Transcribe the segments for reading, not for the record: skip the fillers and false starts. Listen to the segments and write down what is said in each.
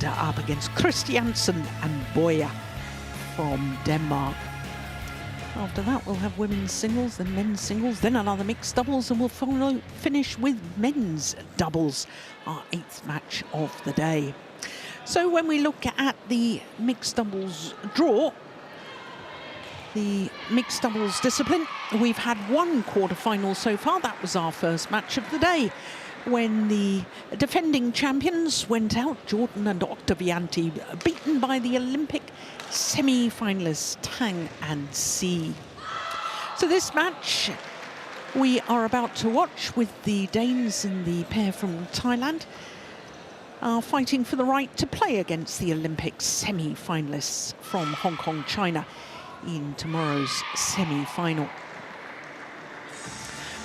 and up against Christiansen and Bøje from Denmark. After that, we'll have women's singles, then men's singles, then another mixed doubles, and we'll finish with men's doubles, our 8th match of the day. So when we look at the mixed doubles draw, the mixed doubles discipline, we've had one quarter-final so far. That was our first match of the day, when the defending champions went out, Jordan and Octavianti, beaten by the Olympic semi-finalists Tang and Si. So this match we are about to watch, with the Danes and the pair from Thailand are fighting for the right to play against the Olympic semi-finalists from Hong Kong, China, in tomorrow's semi-final.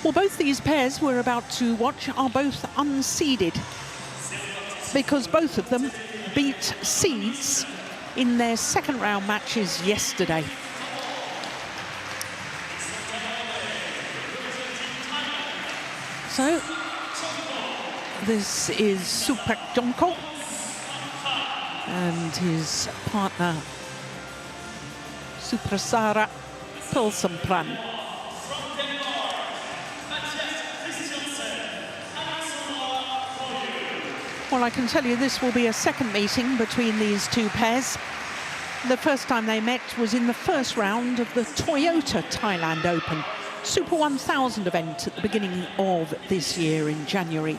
Well, both these pairs we're about to watch are both unseeded, because both of them beat seeds in their second round matches yesterday. So this is Jomkoh and his partner Suprasara Paewsampran. Well, I can tell you this will be a second meeting between these two pairs. The first time they met was in the first round of the Toyota Thailand Open Super 1000 event at the beginning of this year in January.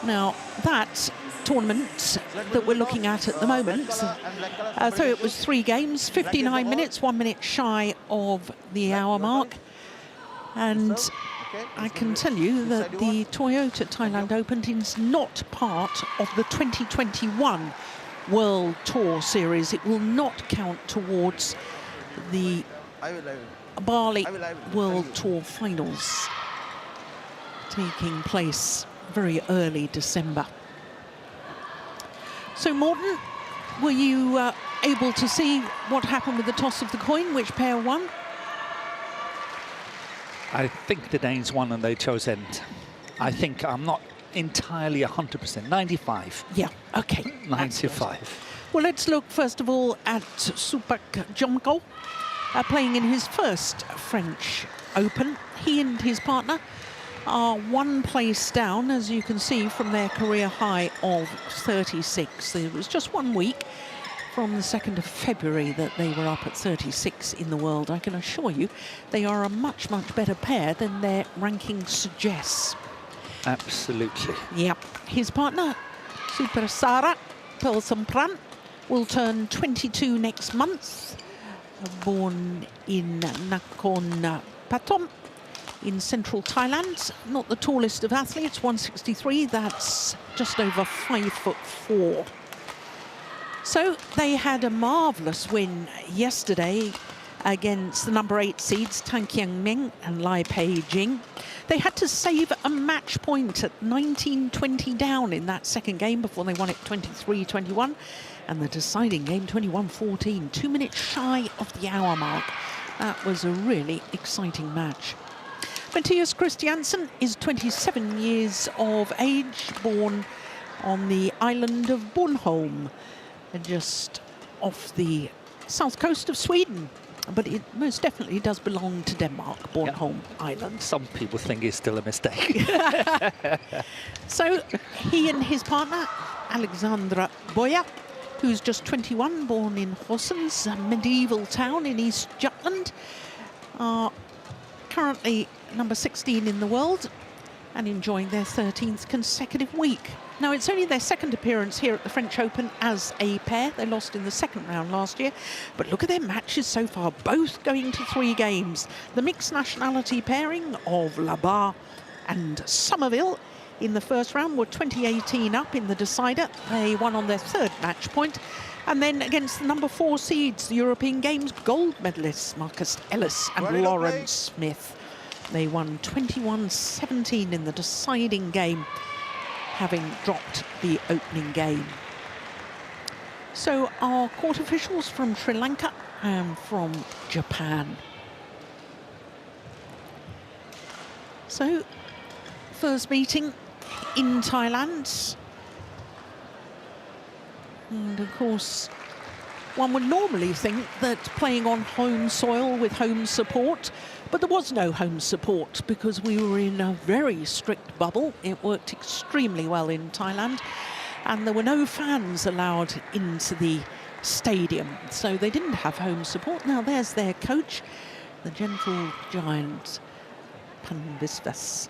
Now, that tournament that we're looking at the moment, so it was 3 games, 59 minutes, 1 minute shy of the hour mark. And I can tell you that the Toyota Thailand Open is not part of the 2021 World Tour series. It will not count towards the Bali World Tour finals taking place very early December. So, Morten, were you able to see what happened with the toss of the coin? Which pair won? I think the Danes won and they chose end. I think, I'm not entirely 100%, 95. Yeah, okay. 95. Well, let's look first of all at Jomkoh, playing in his first French Open. He and his partner are 1 place down, as you can see, from their career high of 36. It was just 1 week from the 2nd of February that they were up at 36 in the world. I can assure you they are a much, much better pair than their ranking suggests. Absolutely. Yep. His partner, Suprasara Paewsampran, will turn 22 next month, born in Nakhon Pathom in central Thailand. Not the tallest of athletes, 163, that's just over 5'4". So they had a marvellous win yesterday against the number 8 seeds Tan Kiang Meng and Lai Pei Jing. They had to save a match point at 19-20 down in that second game before they won it 23-21, and the deciding game 21-14, 2 minutes shy of the hour mark. That was a really exciting match. Mathias Christiansen is 27 years of age, born on the island of Bornholm, just off the south coast of Sweden. But it most definitely does belong to Denmark, Bornholm Island. Some people think it's still a mistake. So he and his partner, Alexandra Bøje, who's just 21, born in Horsens, a medieval town in East Jutland, are currently number 16 in the world and enjoying their 13th consecutive week. Now, it's only their second appearance here at the French Open as a pair. They lost in the second round last year, but look at their matches so far, both going to 3 games. The mixed nationality pairing of Labar and Somerville in the first round were 20-18 up in the decider. They won on their 3rd match point. And then against the number 4 seeds, the European Games gold medalists Marcus Ellis and Lauren Smith. They won 21-17 in the deciding game, having dropped the opening game. So our court officials from Sri Lanka and from Japan. So first meeting in Thailand. And of course, one would normally think that playing on home soil with home support, but there was no home support because we were in a very strict bubble. It worked extremely well in Thailand, and there were no fans allowed into the stadium, so they didn't have home support. Now there's their coach, the gentle giant Paewsampran.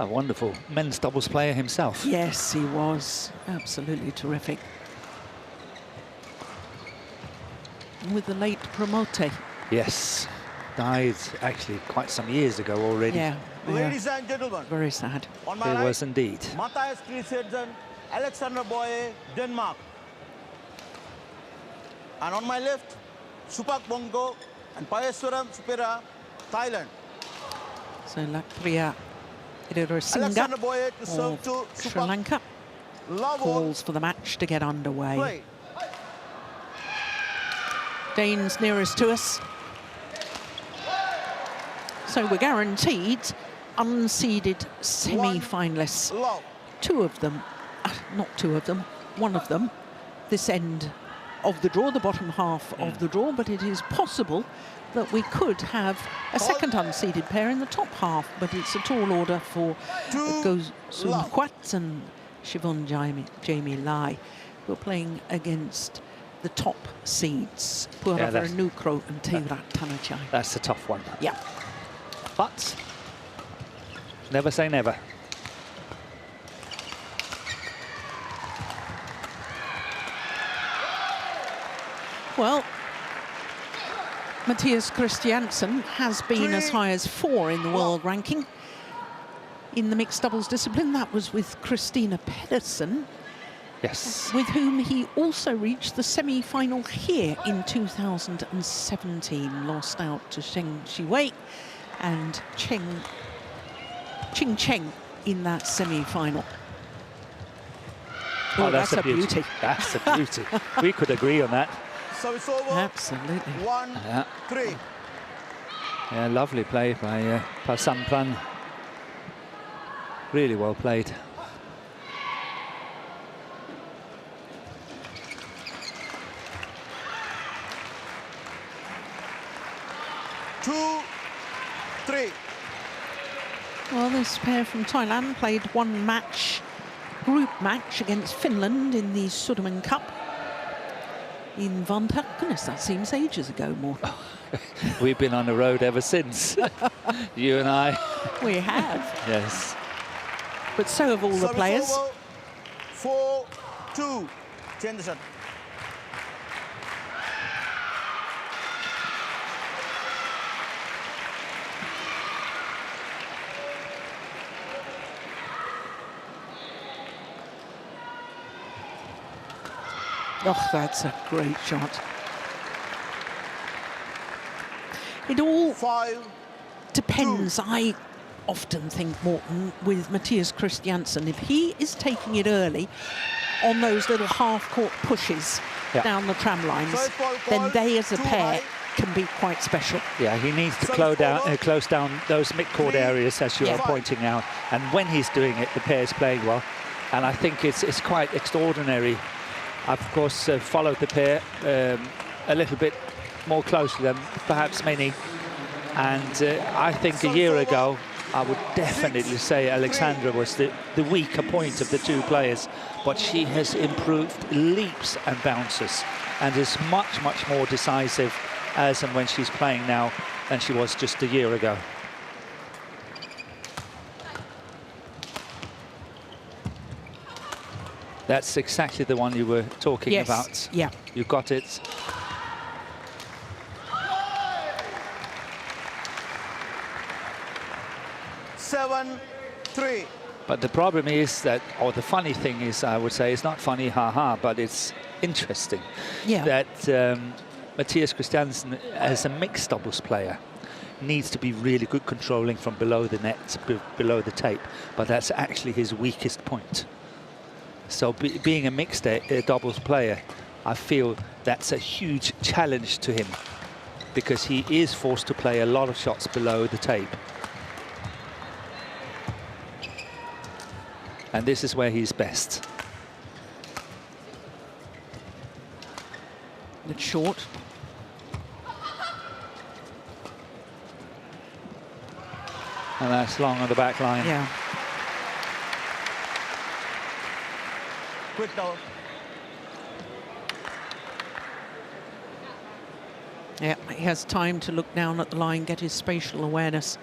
A wonderful men's doubles player himself. Yes, he was absolutely terrific. With the late Promote. Yes, died actually quite some years ago already. Yeah, Ladies and gentlemen, very sad. on my It right, was indeed. Christiansen, Alexander Bøje, Denmark. And on my left, Supak Jomkoh and Paewsampran, Thailand. So Lakpriya Singha Alexander Bøje to serve of to Sri Supak. Lanka Love calls for the match to get underway. play. Danes nearest to us. So we're guaranteed unseeded semi-finalists. Love. Two of them, not two of them, one of them, this end of the draw, the bottom half of the draw, but it is possible that we could have a second unseeded pair in the top half, but it's a tall order for Jomkoh and Siobhan Jamie Lai, who are playing against the top seeds, Purava Nukro and Teirat Tanachai. That's a tough one. Yeah. But never say never. Well, Matthias Christiansen has been as high as 4 in the world ranking. In the mixed doubles discipline, that was with Christina Pedersen, Yes. with whom he also reached the semi-final here in 2017. Lost out to Sheng Shiwei and Ching Cheng in that semi-final. Oh, that's a beauty. That's a beauty. We could agree on that. Service over. Absolutely. 1-3. Yeah, lovely play by Paewsampran. Really well played. Two, three. Well, this pair from Thailand played one match, group match against Finland in the Sudirman Cup in Vantaa. Goodness, that seems ages ago more. We've been on the road ever since. You and I. We have. Yes. But so have all the Service players. over. 4-2. Change the shot. Oh, that's a great shot. It all 5-2. depends, I often think, Morten, with Matthias Christiansen. If he is taking it early on those little half-court pushes down the tram lines, then they as a pair can be quite special. Yeah, he needs to close down those mid-court areas, as you are pointing out. And when he's doing it, the pair's playing well. And I think it's quite extraordinary. I've, of course, followed the pair a little bit more closely than perhaps many. And I think a year ago, I would definitely say Alexandra was the weaker point of the two players. But she has improved leaps and bounces and is much, much more decisive as and when she's playing now than she was just a year ago. That's exactly the one you were talking about. Yeah. You got it. Seven, 3. But the problem is that, or the funny thing is, I would say, it's not funny, haha, but it's interesting that Matthias Christiansen, as a mixed doubles player, needs to be really good controlling from below the net, below the tape, but that's actually his weakest point. So being a mixed doubles player, I feel that's a huge challenge to him because he is forced to play a lot of shots below the tape. And this is where he's best. It's short. And that's long on the back line. Yeah. Quick down. Yeah, he has time to look down at the line, get his spatial awareness.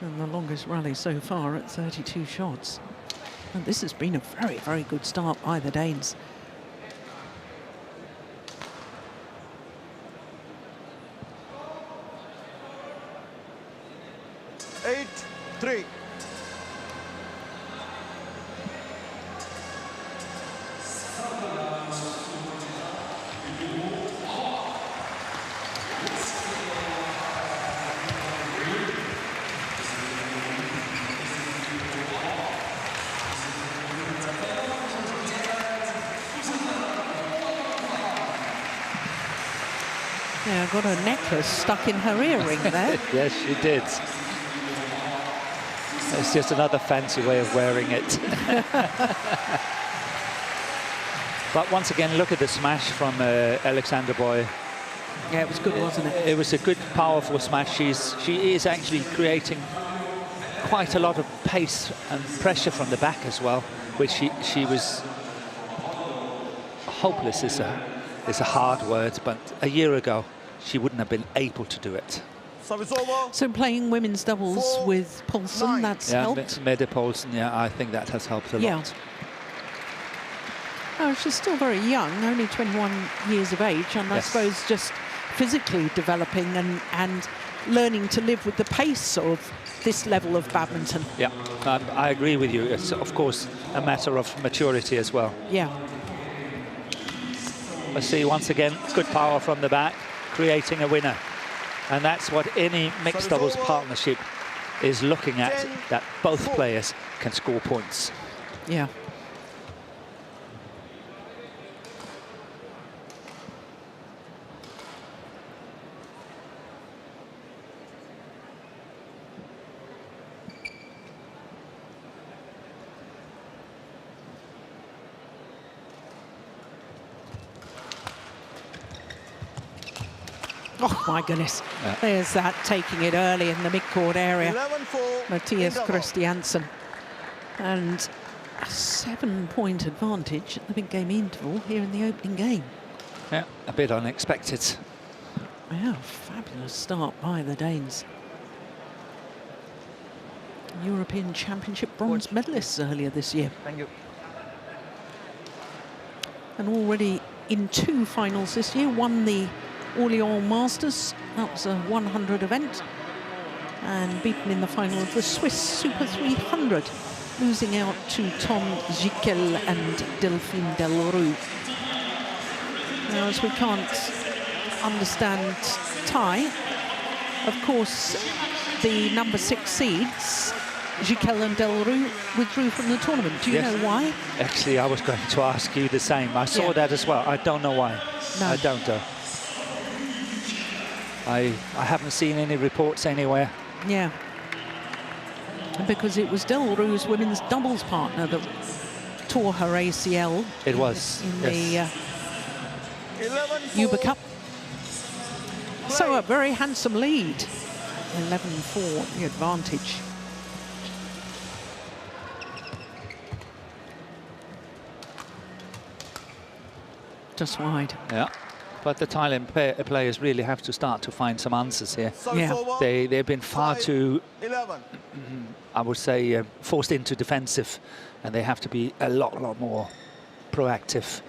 And the longest rally so far at 32 shots. And this has been a very, very good start by the Danes. Eight, 3. Yeah, got a necklace stuck in her earring there. Yes, she did. It's just another fancy way of wearing it. But once again, look at the smash from Alexander Bøje. Yeah, it was good, wasn't it? It was a good, powerful smash. She is actually creating quite a lot of pace and pressure from the back as well, which she was hopeless is a hard word, but a year ago she wouldn't have been able to do it. Service over. So playing women's doubles with Paulsen, that's helped. Mette Paulsen, yeah, I think that has helped a lot. Oh, she's still very young, only 21 years of age, and I suppose just physically developing and learning to live with the pace of this level of badminton. Yeah, I agree with you. It's, of course, a matter of maturity as well. Yeah. Let's see, once again, good power from the back, creating a winner. And that's what any mixed doubles partnership is looking at, that both players can score points. Yeah. Oh, my goodness. Yeah. There's that, taking it early in the mid-court area. Matthias Christiansen. And a 7-point advantage at the mid-game interval here in the opening game. Yeah, a bit unexpected. Yeah, fabulous start by the Danes. European Championship bronze medalists earlier this year. Thank you. And already in 2 finals this year, won the Orléans Masters, that was a 100 event, and beaten in the final of the Swiss Super 300, losing out to Tom Jikel and Delphine Delroux. Now, as we can't understand Thai, of course, the number 6 seeds, Jikel and Delroux, withdrew from the tournament. Do you know why? Actually, I was going to ask you the same. I saw that as well. I don't know why. No. I don't know. I haven't seen any reports anywhere. Yeah. Because it was Delroux's women's doubles partner that tore her ACL. It was. In the Uber Cup. So a very handsome lead. 11-4, the advantage. Just wide. Yeah. But the Thailand players really have to start to find some answers here. Yeah. They've been far too, I would say, forced into defensive, and they have to be a lot more proactive,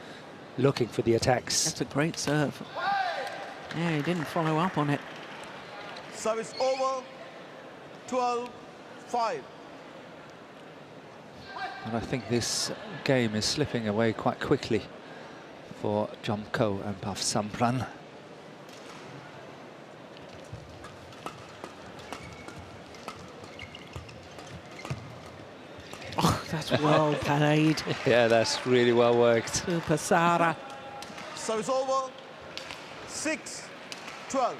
looking for the attacks. That's a great serve. Yeah, he didn't follow up on it. Service over. 12-5. And I think this game is slipping away quite quickly for Jomkoh and Paewsampran. Oh, that's well played. Yeah, that's really well worked. Super Sara. Service over. 6-12.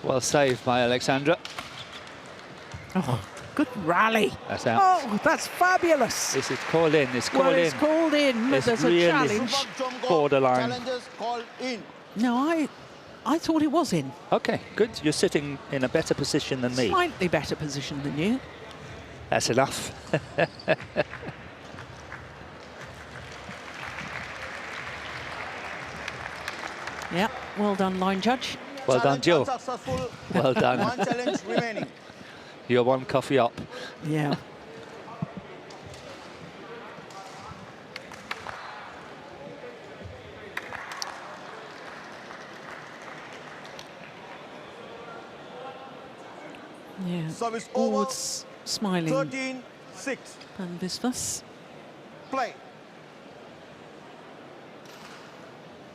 Well saved by Alexandra. Oh, good rally. That's out. Oh, that's fabulous. This is called in. It's called Well, in. it's called in, but It's there's really a challenge. Jomkoh Borderline. challenges called in. No, I thought it was in. Okay, good. You're sitting in a better position than me. Slightly better position than you. That's enough. Yeah, well done, line judge. Well done, Challenge Joe. unsuccessful. Well done. One challenge remaining. You're one coffee up. Yeah. Yeah. Service Oh, over. it's smiling. 13-6. And Visvas Play.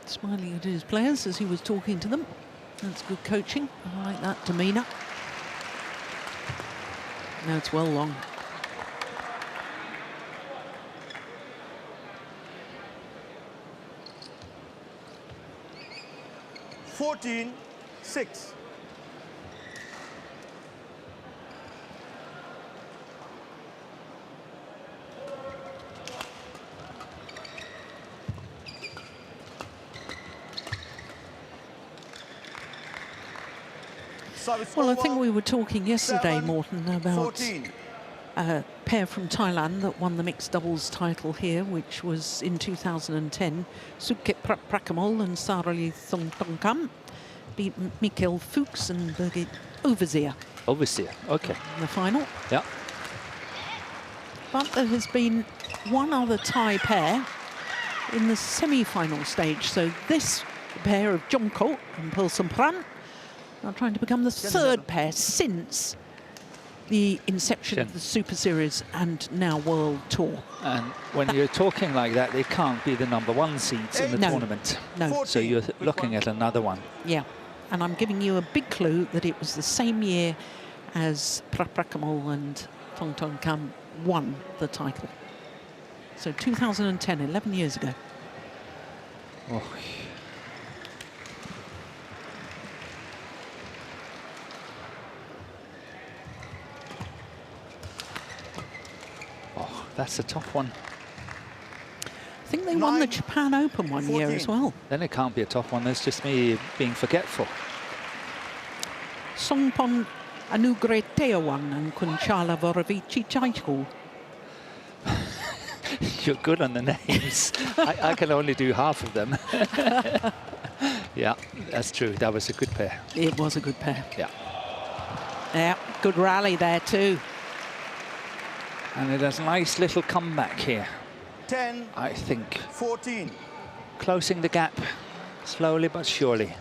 smiling at his players as he was talking to them. That's good coaching. I like that demeanour. No, it's well long. Fourteen, 6. Well, I think we were talking yesterday, 7, Morton, about 14. a pair from Thailand that won the mixed doubles title here, which was in 2010. Sukhit Prakamol and Sarali Thongtongkam beat Mikkel Fuchs and Birgit Overseer Overseer, okay. in the final. Yeah. But there has been one other Thai pair in the semi-final stage. So this pair of Jomkoh and Paewsampran are trying to become the third pair since the inception of the Super Series and now World Tour. And when you're talking like that, they can't be the #1 seeds in the No. tournament. No. So you're looking at another one. Yeah, and I'm giving you a big clue that it was the same year as Prakamol and Thongtongkam won the title. So 2010, 11 years ago. Oh. Oh, that's a tough one. I think they won the 9, Japan Open one year as 14. well. Then it can't be a tough one. That's just me being forgetful. Songpon Anugreteawan and Kunchala Vorovici Chaichku. You're good on the names. I can only do half of them. Yeah, that's true. That was a good pair. It was a good pair. Yeah. Yeah, good rally there too. And it has a nice little comeback here. 10, I think 14. closing the gap slowly but surely.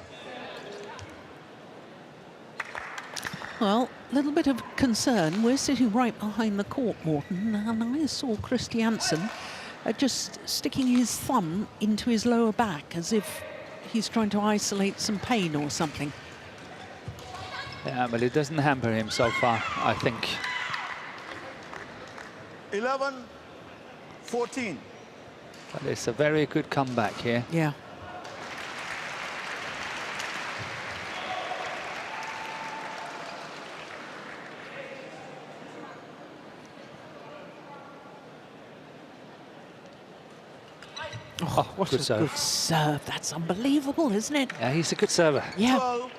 Well, a little bit of concern. We're sitting right behind the court, Morton, and I saw Christiansen just sticking his thumb into his lower back as if he's trying to isolate some pain or something. Yeah, but it doesn't hamper him so far, I think. 11, 14. But it's a very good comeback here. Yeah. Oh, what good a serve. good serve. That's unbelievable, isn't it? Yeah, he's a good server. Yeah. 12,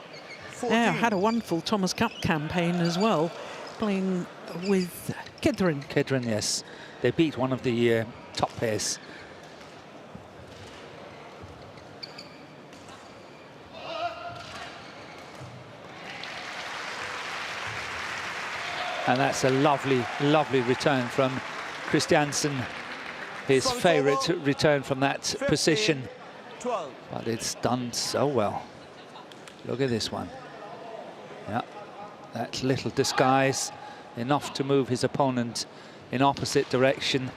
14. Yeah, had a wonderful Thomas Cup campaign as well, playing with Kedrin. Kedrin, yes. They beat one of the top pairs. And that's a lovely, lovely return from Christiansen. His favourite return from that 15, position. 12. But it's done so well. Look at this one. Yeah, that little disguise, enough to move his opponent in opposite direction.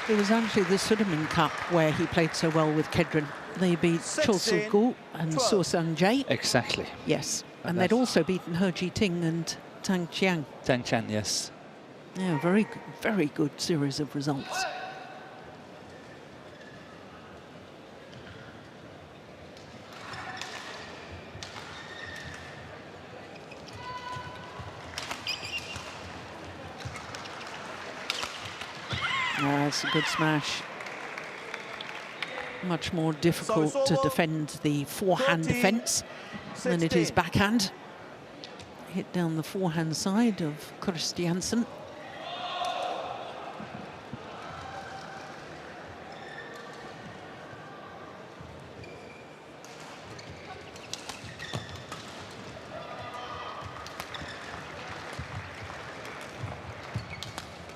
It was actually the Sudirman Cup where he played so well with Kedrin. They beat 16, Chosul Gu and 12. So Sang-jae. Exactly. Yes, and that's- they'd also beaten He Ji-ting and Tang Chiang. Tang Chan, yes. Yeah, very good series of results. That's a good smash. Much more difficult to defend the forehand defence than it is backhand. Hit down the forehand side of Christiansen.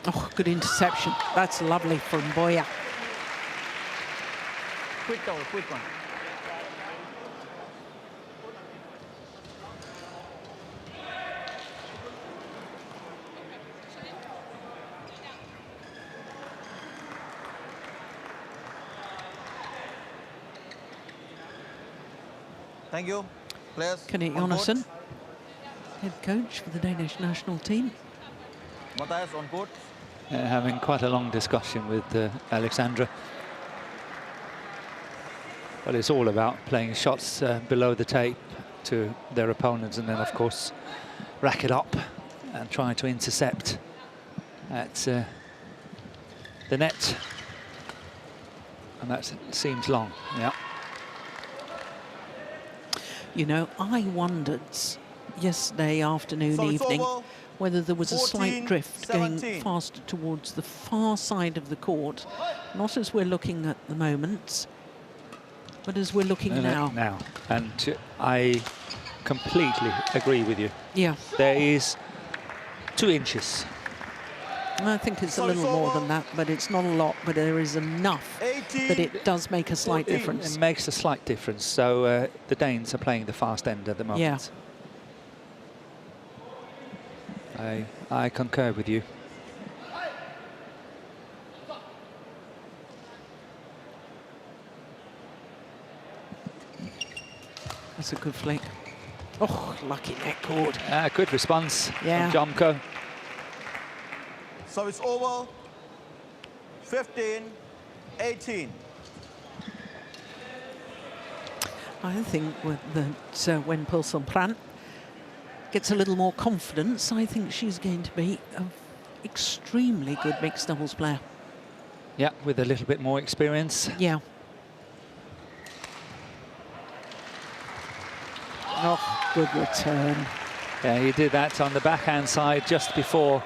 Oh, good interception. That's lovely from Bøje. Quick goal, quick one. Thank you. Players. Kenneth Jonasson, head coach for the Danish national team. Matthias on court. Having quite a long discussion with Alexandra. But it's all about playing shots below the tape to their opponents, and then of course rack it up and try to intercept at the net. And that seems long, yeah. You know, I wondered yesterday afternoon, evening, whether there was a slight drift going faster towards the far side of the court. Not as we're looking at the moment, but as we're looking now. And I completely agree with you. Yeah. There is 2 inches. I think it's a little more than that, but it's not a lot, but there is enough that it does make a slight difference. It makes a slight difference. So the Danes are playing the fast end at the moment. Yeah. I concur with you. That's a good flick. Oh, lucky net cord. Good response from Jomkoh. So it's over. 15-18. I think that when Paewsampran gets a little more confidence, I think she's going to be an extremely good mixed doubles player. Yeah, with a little bit more experience. Yeah. Oh, good return. Yeah, he did that on the backhand side just before.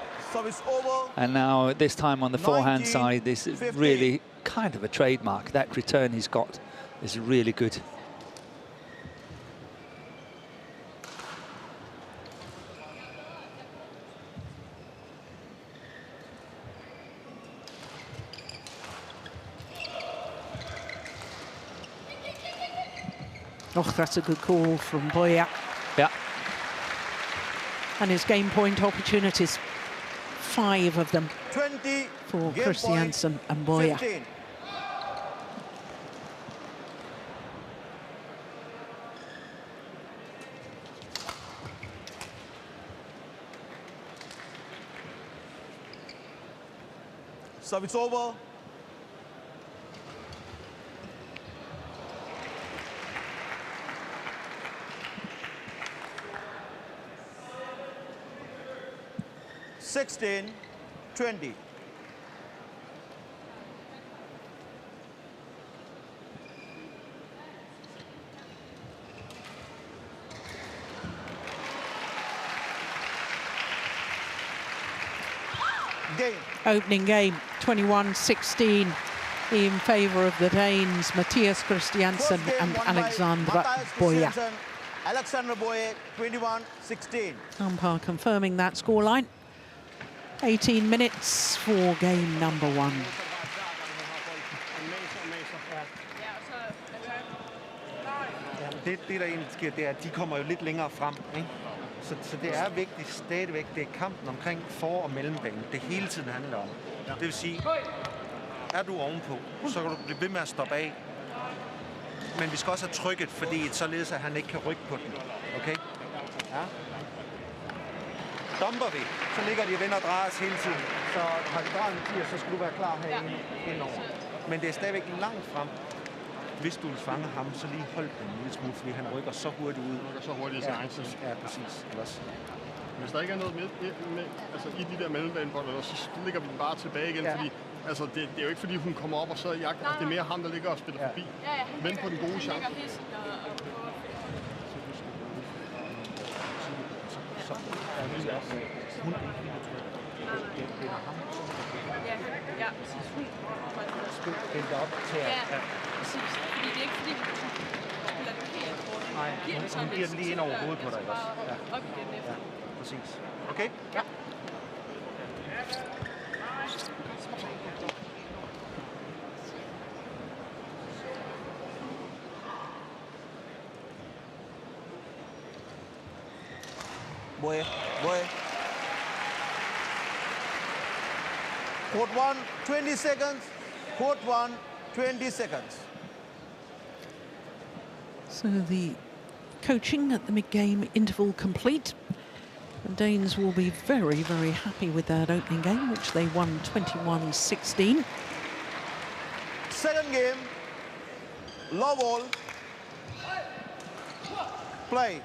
And now this time on the forehand side, this is really kind of a trademark. That return he's got is really good. Oh, that's a good call from Bøje. Yeah. And his game point opportunities, 5 of them 20 for Christiansen and Bøje. 15. So it's over. (16-20). Game. Opening game, 21-16 in favour of the Danes, Mathias Christiansen and Alexandra Bøje. Alexandra Bøje, 21-16. Umpire confirming that scoreline. 18 minutes for game number 1. Det der egentlig sker, det er, at de kommer jo lidt længere frem, ikke? Så det er vigtigt stadigvæk, det er kampen omkring for- og mellembanen. Det hele tiden handler om. Det vil sige, er du ovenpå, så kan du blive ved med at stoppe af. Men vi skal også have trykket, fordi således at han ikke kan rykke på den. Okay? Ja. Dumper vi, så ligger de og vender og drejer os hele tiden. Så har vi drejet en tier, så skal du være klar herinde indover. Men det er stadigvæk langt frem. Hvis du vil fange ham, så lige hold den en lille smule, fordi han rykker så hurtigt ud. Han rykker så hurtigt i seancen. Ja, præcis. Ellers. Hvis der ikke er noget med altså i de der mellembaneboller, så ligger vi den bare tilbage igen, fordi Altså, det er jo ikke, fordi hun kommer op og så jagter. Altså, det er mere ham, der ligger og spiller forbi. Vent på den gode chance. Ja, præcis. Ja, præcis. Fordi det er ikke fordi, hun spiller den helt hårdt. Nej, hun giver den lige ind over hovedet på dig også. Op igen efter. Ja, præcis. Okay? Ja. Bøje. Court 1, 20 seconds. Court 1, 20 seconds. So the coaching at the mid-game interval complete. The Danes will be very, very happy with that opening game, which they won 21-16. Second game, love all. Play.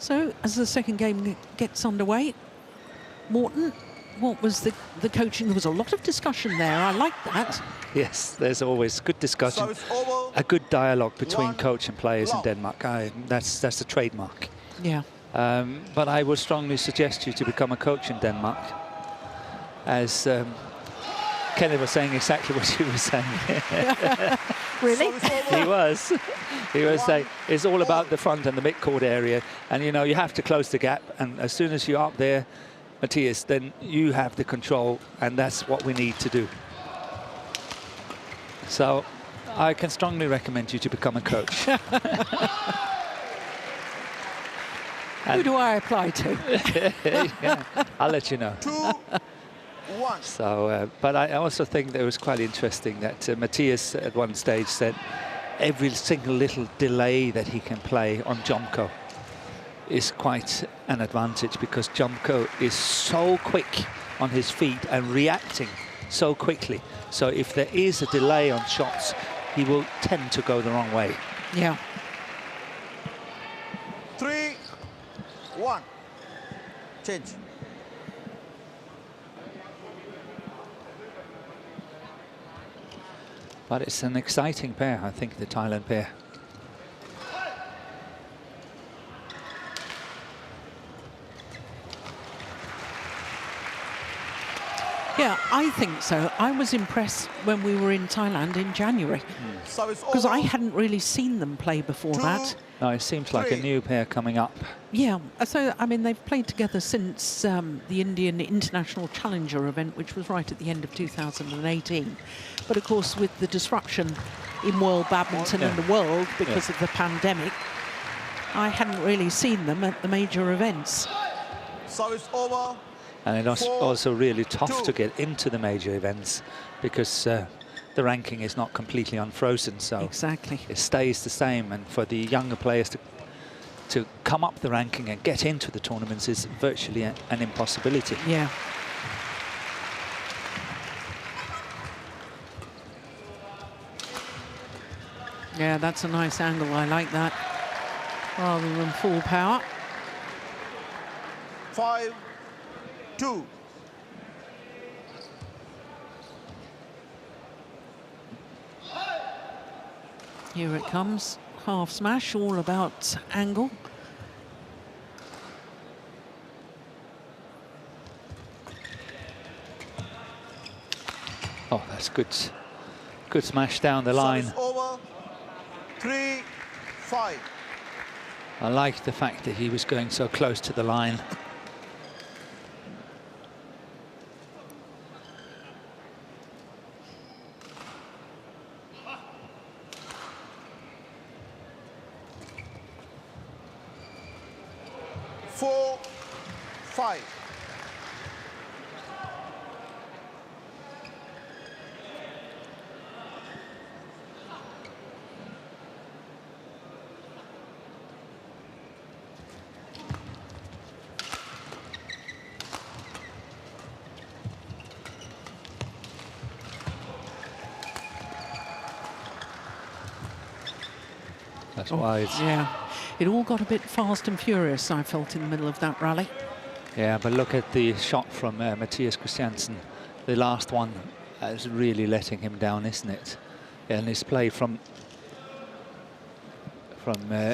So as the second game gets underway, Morten, what was the coaching? There was a lot of discussion there. I like that. Yes, there's always good discussion, So it's over. a good dialogue between One coach and players in love. Denmark. That's a trademark. Yeah. But I would strongly suggest you to become a coach in Denmark, as Kenneth was saying exactly what you were saying. Really? So it's over. He was saying it's all about the front and the mid-court area, and you know you have to close the gap. And as soon as you're up there, Matthias, then you have the control, and that's what we need to do. So I can strongly recommend you to become a coach. Who do I apply to? Yeah, I'll let you know. 2-1. So, but I also think that it was quite interesting that Matthias at one stage said every single little delay that he can play on Jomkoh is quite an advantage, because Jomkoh is so quick on his feet and reacting so quickly. So if there is a delay on shots, he will tend to go the wrong way. Yeah. 3-1. Change. But it's an exciting pair, I think, the Thailand pair. Yeah, I think so. I was impressed when we were in Thailand in January, So it's because over. I hadn't really seen them play before that. No, it seems like a Three. new pair coming up. Yeah, so I mean they've played together since the Indian International Challenger event, which was right at the end of 2018. But of course, with the disruption in world badminton and the world because of the pandemic, I hadn't really seen them at the major events. So it's over. And it's 4, also really tough 2. to get into the major events, because the ranking is not completely unfrozen, so Exactly. it stays the same. And for the younger players to come up the ranking and get into the tournaments is virtually an impossibility. Yeah. Yeah, that's a nice angle. I like that. Rather than full power. 5-2. Here it comes. Half smash, all about angle. Oh, that's good. Good smash down the So line. it's over. 3-5. I like the fact that he was going so close to the line. Four, 5. That's why it's... Yeah. It all got a bit fast and furious, I felt, in the middle of that rally. Yeah, but look at the shot from Matthias Christiansen, the last one. That's really letting him down, isn't it? And his play from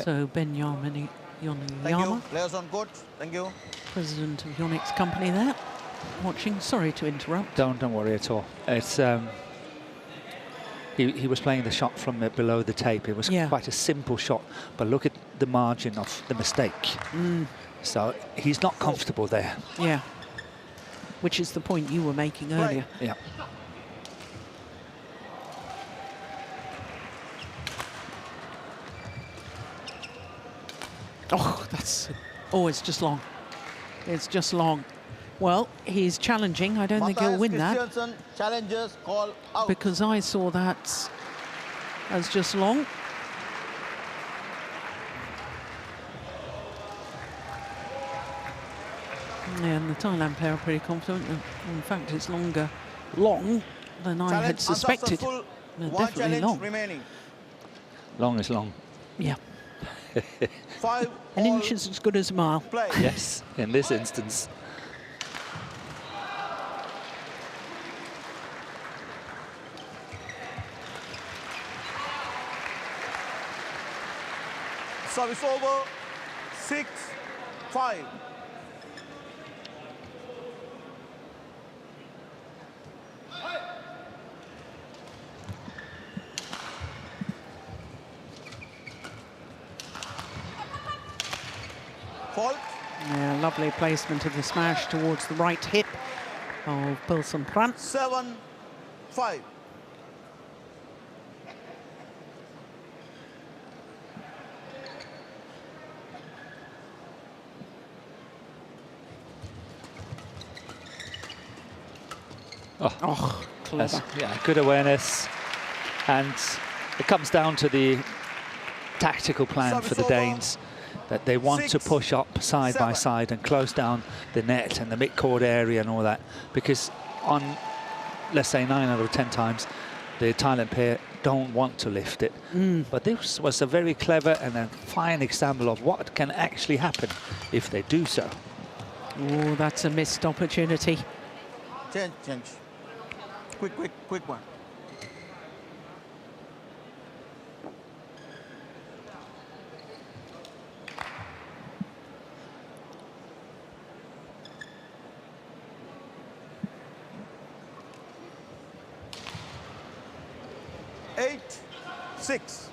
So Benjamin Thank you. Yama, Players on court. Thank you. president of YONEX company there, watching. Sorry to interrupt. don't worry at all. It's he was playing the shot from below the tape. It was quite a simple shot, but look at the margin of the mistake. So he's not comfortable there. Yeah, which is the point you were making earlier. Yeah. Oh, it's just long. It's just long. Well, he's challenging. I don't think he'll win that, Christiansen challenges, call out. because I saw that as just long. Yeah, and the Thailand player are pretty confident. In fact, it's long than I had suspected. Unsuccessful. They're One definitely challenge long. remaining. Long is long. Yeah, 5 an all inch is as good as a mile. play. Yes, in this instance. Service over. 6-5. Fault. Yeah, lovely placement of the smash towards the right hip of Paewsampran. 7-5. Oh, clever. Yeah, good awareness. And it comes down to the tactical plan for the Danes, that they want to push up side by side and close down the net and the mid-court area and all that, because on, let's say, 9 out of 10 times, the Thailand pair don't want to lift it. But this was a very clever and a fine example of what can actually happen if they do so. Oh, that's a missed opportunity. Change. Quick one. Eight, 6.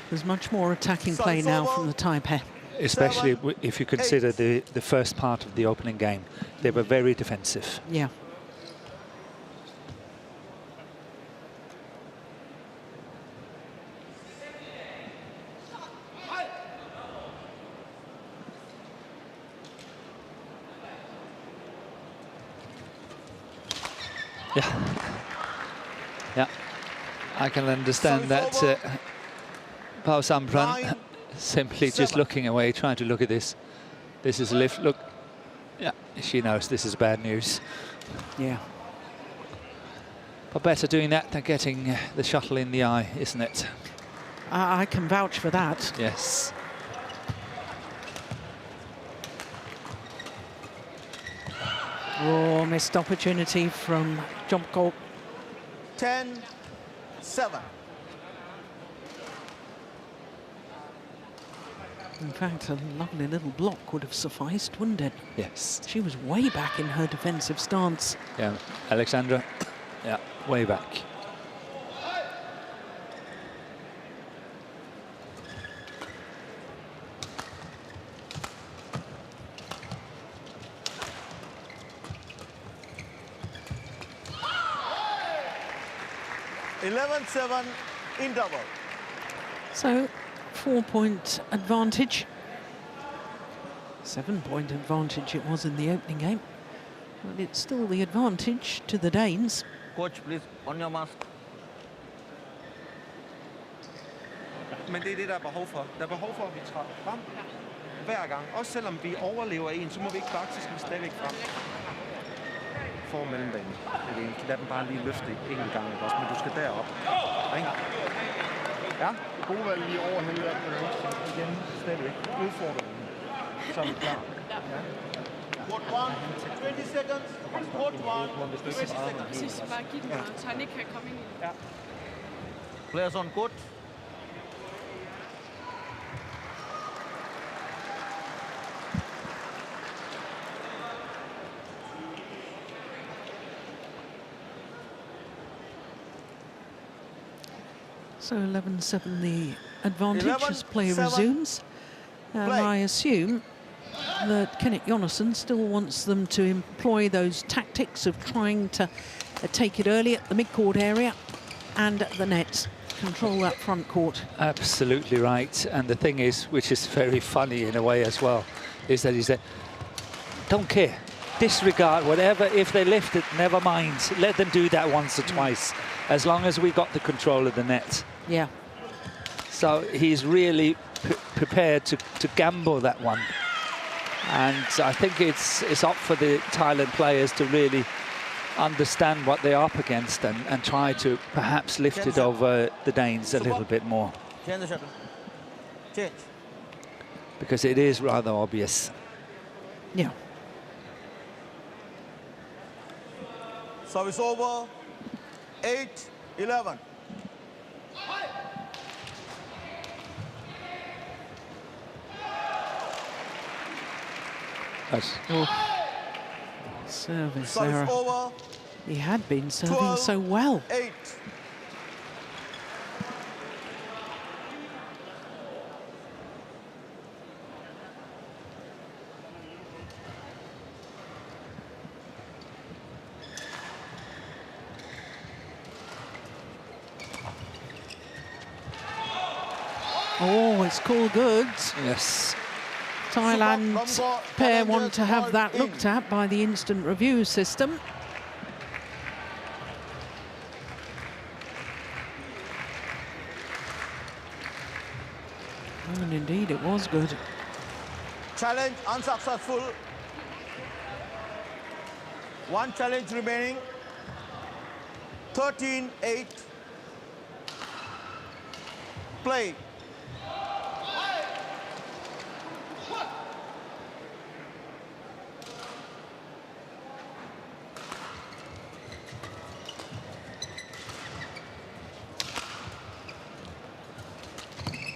There's much more attacking play now from the Thai pair. Especially if you consider the first part of the opening game. They were very defensive. Yeah. Yeah, I can understand that. Paewsampran simply just looking away, trying to look at this. This is a lift. Look, yeah, she knows this is bad news. Yeah. But better doing that than getting the shuttle in the eye, isn't it? I can vouch for that. Yes. Oh, missed opportunity from Jomkoh. 10-7. In fact, a lovely little block would have sufficed, wouldn't it? Yes. She was way back in her defensive stance. Yeah, Alexandra. Yeah, way back. (11-7) in double. So, 4-point advantage. 7-point advantage it was in the opening game. But it's still the advantage to the Danes. Coach, please, on your mask. Men det er det, der er behov for. Der er behov for, at vi træder frem, hver gang. Også selvom vi overlever en, så må vi ikke bakse, så skal vi stadigvæk frem. For mellembanen. Det er det. Lad dem bare lige løfte en gang, også, men du skal derop. Ikke? Ja. Det gode valg lige overhænge der. Igen, stadigvæk. Udfordringen. Så er vi klar. Ja. Court 1, 20 seconds. Court 1, 20 seconds. Præcis, bare give den noget, så han ikke kan komme ind i det. Ja. Players on court. So 11-7 the advantage as play 11-7 resumes. And play. I assume that Kenneth Jonasson still wants them to employ those tactics of trying to take it early at the mid-court area and at the net, control that front court. Absolutely right. And the thing is, which is very funny in a way as well, is that he said, don't care, disregard whatever. If they lift it, never mind. Let them do that once or twice, as long as we got the control of the net. Yeah. So he's really prepared to gamble that one. And I think it's up for the Thailand players to really understand what they're up against and try to perhaps lift it over the Danes a little bit more. Change the shuttle. Change. Because it is rather obvious. Yeah. Service over. 8-11. Service Service error. over. He had been serving 12, so well. 8. Oh, it's called goods. Yes. Thailand's pair want to have that looked at by the instant review system. And indeed, it was good. Challenge unsuccessful. One challenge remaining. 13-8. Play.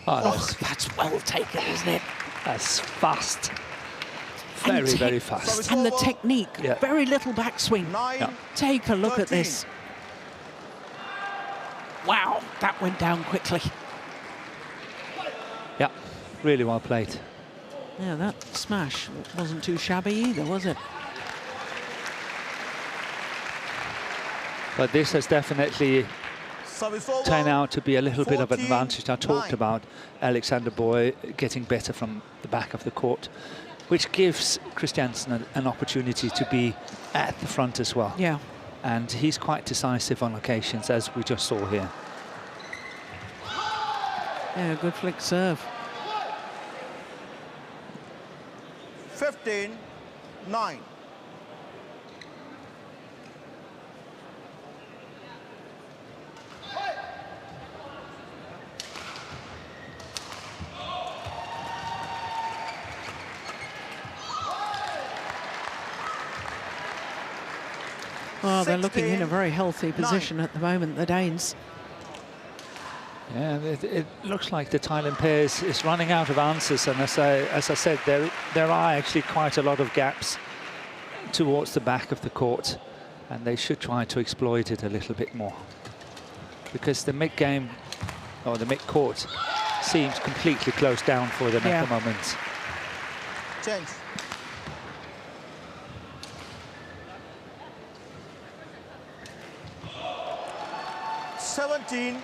Oh, That's well taken, isn't it? that's fast. Very, very fast. And the technique, Yeah. very little backswing. 9. Yeah. Take a look at 13. this. Wow, that went down quickly. Yeah, really well played. Yeah, that smash wasn't too shabby either, was it? But this has definitely Service over. turned out to be a little bit of an 14-9. advantage. I talked about Alexander Bøje getting better from the back of the court, which gives Christiansen an opportunity to be at the front as well. Yeah. And he's quite decisive on occasions, as we just saw here. Yeah, good flick serve. 15-9. Well, they're looking in a 16-9. very healthy position at the moment, the Danes. Yeah, it looks like the Thailand pair is running out of answers, and as I said, there are actually quite a lot of gaps towards the back of the court, and they should try to exploit it a little bit more, because the mid-game or the mid-court seems completely closed down for them at the moment. Change. $17-9.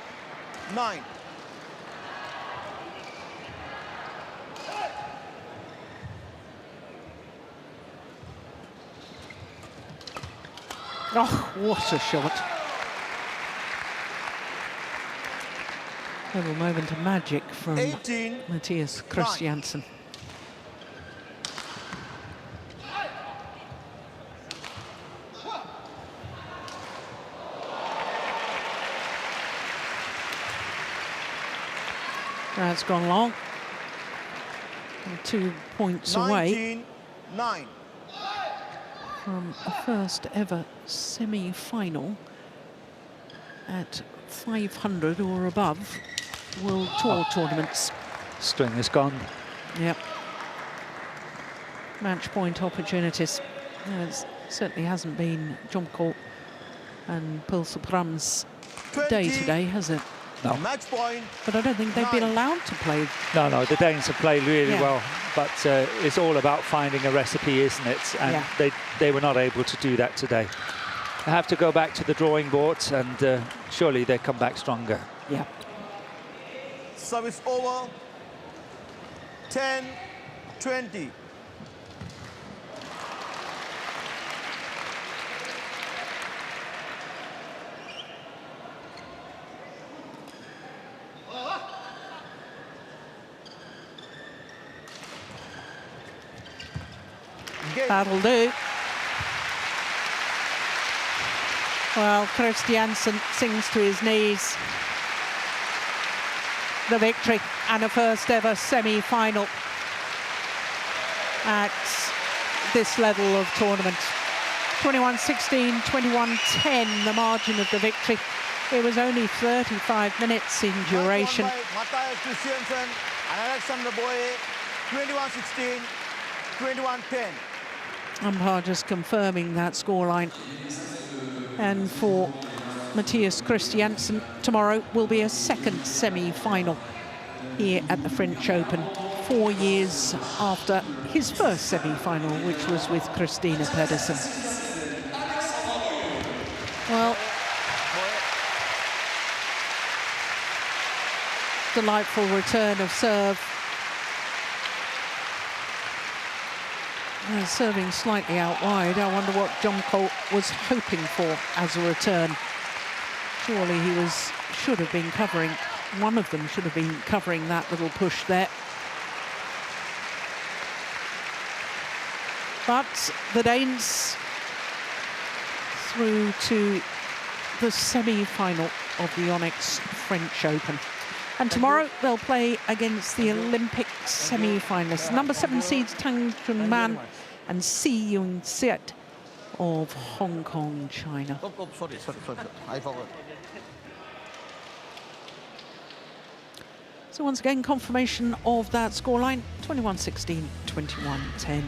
Oh, what a shot. A little moment of magic from 18. Matthias Christiansen. That's gone long. 2 points away 19-9. from a first ever semi-final at 500 or above World Tour tournaments. String is gone. Yep. Match point opportunities. It certainly hasn't been Jomkoh and Paewsampran's day today, has it? No. Match point. But I don't think they've been allowed to play. No, the Danes have played really Yeah. well, but it's all about finding a recipe, isn't it? And Yeah. they were not able to do that today. They have to go back to the drawing boards, and surely they come back stronger. Yeah. Service over. 10-20. That'll do. Well, Christiansen sinks to his knees. The victory and a first ever semi-final at this level of tournament. 21-16, 21-10, the margin of the victory. It was only 35 minutes in duration. Christiansen and Bøje. 21-16, 21-10. Umpire just confirming that scoreline. And for Matthias Christiansen, tomorrow will be a second semi-final here at the French Open, 4 years after his first semi-final, which was with Christina Pedersen. Well, delightful return of serve. Serving slightly out wide. I wonder what Jomkoh was hoping for as a return. Surely he should have been covering, one of them should have been covering that little push there. But the Danes through to the semi-final of the YONEX French Open. And tomorrow they'll play against the Olympic semi-finalists. Number 7 seeds Tang Chunman and Si Yoon-siet of Hong Kong, China. Sorry. I forgot. So once again, confirmation of that scoreline, 21-16, 21-10.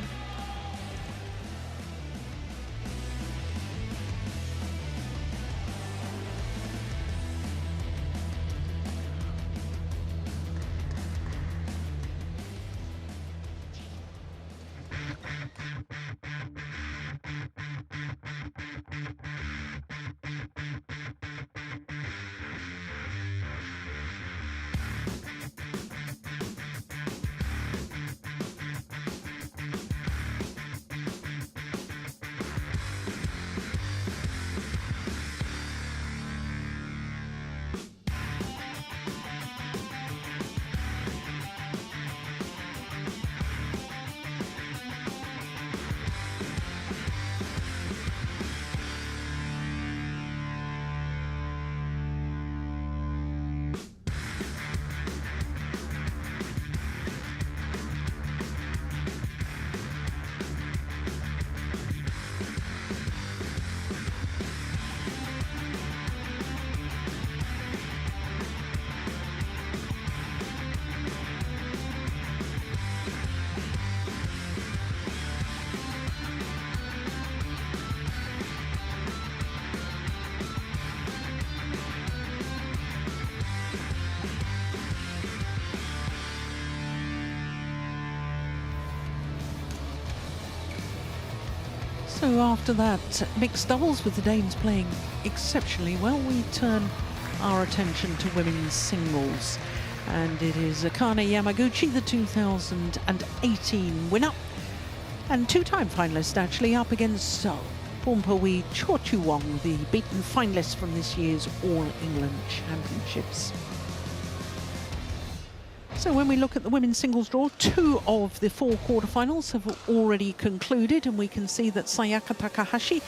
So after that mixed doubles with the Danes playing exceptionally well, we turn our attention to women's singles. And it is Akane Yamaguchi, the 2018 winner, and two-time finalist actually, up against Pornpui Chochuwong, the beaten finalist from this year's All England Championships. So when we look at the women's singles draw, 2 of the 4 quarterfinals have already concluded, and we can see that Sayaka Takahashi